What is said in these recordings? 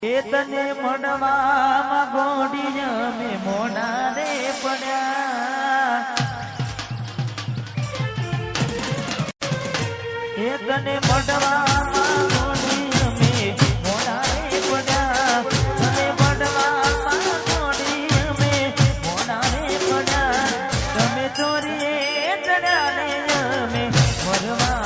તને મળવામાં ગોડી અમે મોડા રે પડ્યા તને મળવામાં ગોડી અમે મોડા રે પડ્યા તને મળવામાં ગોડી અમે મોડા રે પડ્યા તમે ચોરીએ ચડ્યા ને અમે મરવા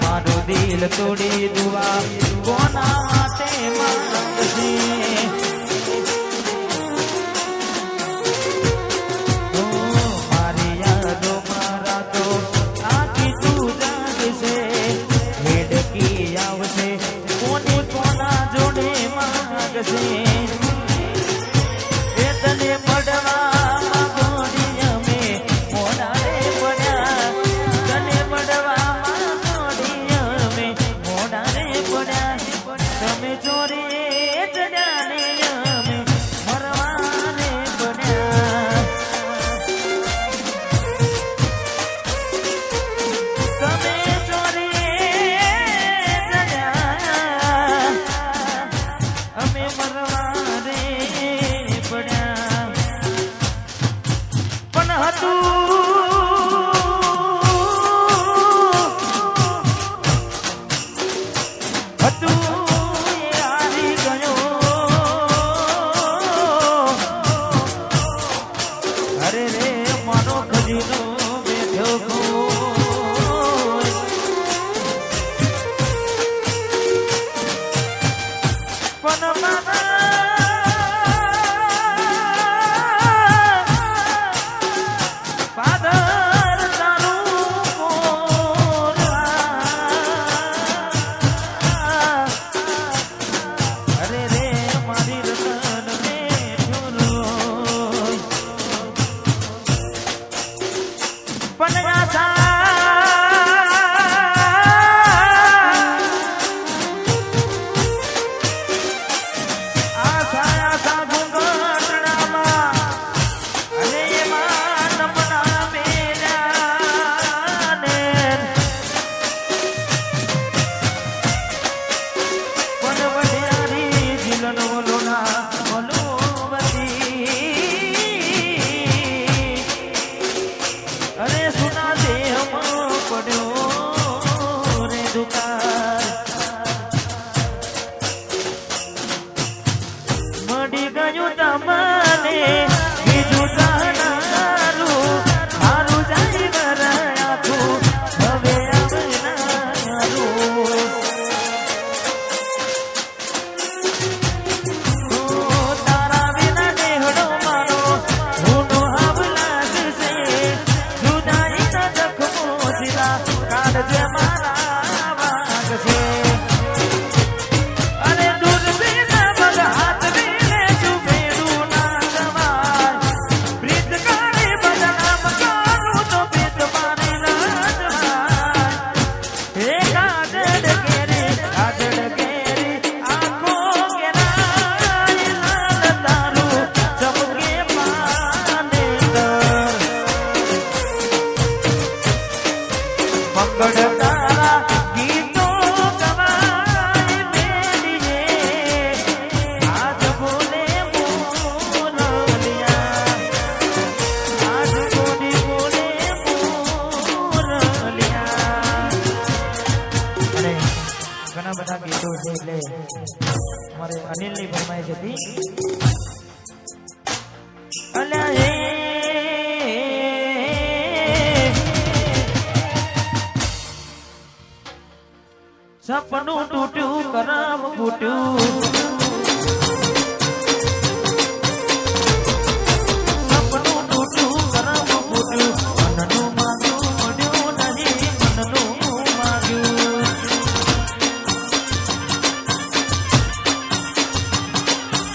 મારું દિલ તોડી દુઆ કોના માટે માંગશે મારી યાદો મારા તો આખી તું જાગશે વેડકી આવશે કોને કોના જોડે માંગશે તને પડવા ચોરી મંગળ તારા ગીતો ગવાય મેલીએ આજ બોલે મોરલિયા આજ બોલે મોરલિયા અને ઘણા બધા ગીતો છે એટલે અમારે અનિલની ફરમાઈશ હતી અલ્યા હે સપનું તૂટ્યું કરમ ફૂટ્યું સપનું તૂટ્યું કરમ ફૂટ્યું મનનું માંગ્યું મળ્યું નહીં મનનું માંગ્યું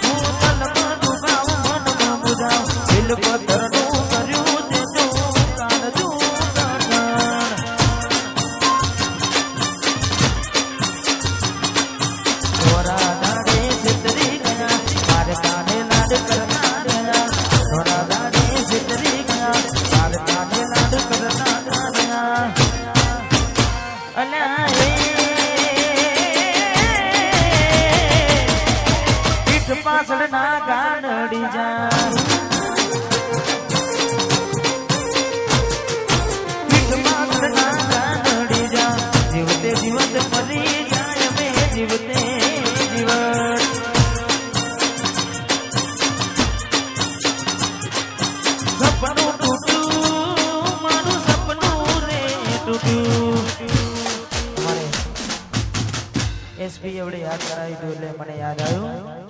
હું તલમાં ડૂબાવું મનમાં બુજાવ દિલ પથરનું કર્યું તે જો કાઢજું પાછળ ના ગાનડી જા પીઠ પાછળ ના ગાનડી જા જીવતે જીવત મરી જાય મે જીવતે જીવત સપનું તૂટ્યું મારું સપનું રે તૂટ્યું મારે એસપી એવડે યાદ કરાવી દઉં એટલે મને યાદ આવ્યું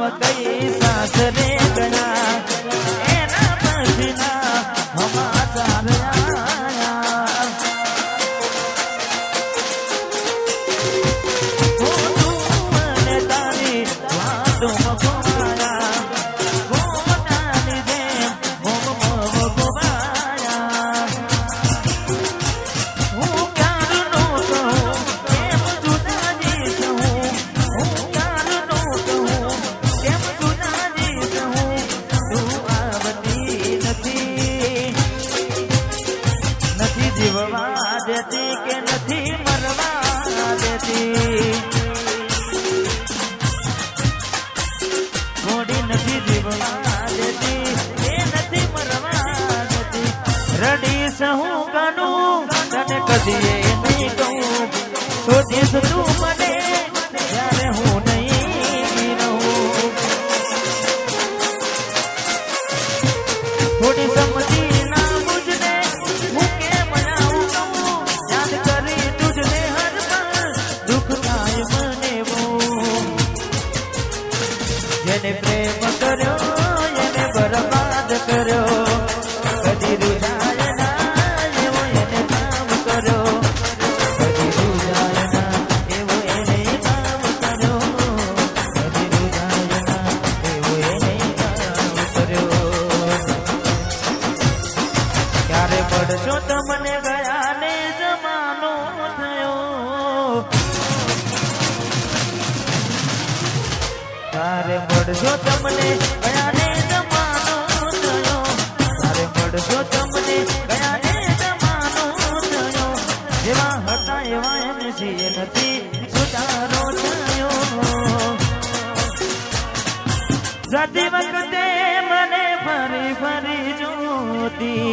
કઈ સાસરે ગયા એના પછીના સમાચાર આયા મને તારી વાતોમાં ખોવાયા ગોટાની જેમ ગોવાયા હું ક્યારનો કહું કેમ જુદાજી કહું હું ક્યારનો કહું જીવવા દેતી કે નથી મરવા દેતી ઘોડી નથી જીવવા દેતી એ નથી મરવા દેતી રડીશ હું ગાનું તને કદી નહીં કહું શોધીશ તું મને જ્યારે હું નહીં રહું થોડી સમજી ના બુજને હું કેમ જેને પ્રેમ કર્યો એને બરબાદ કર્યો કદી રૂજાય ના એવો એને કામ કર્યો કદી રૂજાય ના એવો એને કામ કર્યો કદી રૂજાય ના એવો એને કામ કર્યો ક્યારે પડશો તમને ગયા ને જમાનો થયો તારે મળજો તમને ગયા ને જમાનો થયો તારે મળજો તમને ગયા ને જમાનો થયો જેવા હતા એવા એને છીએ નથી સુધારો થયો જતી વખતે મને ફરી ફરી મોતી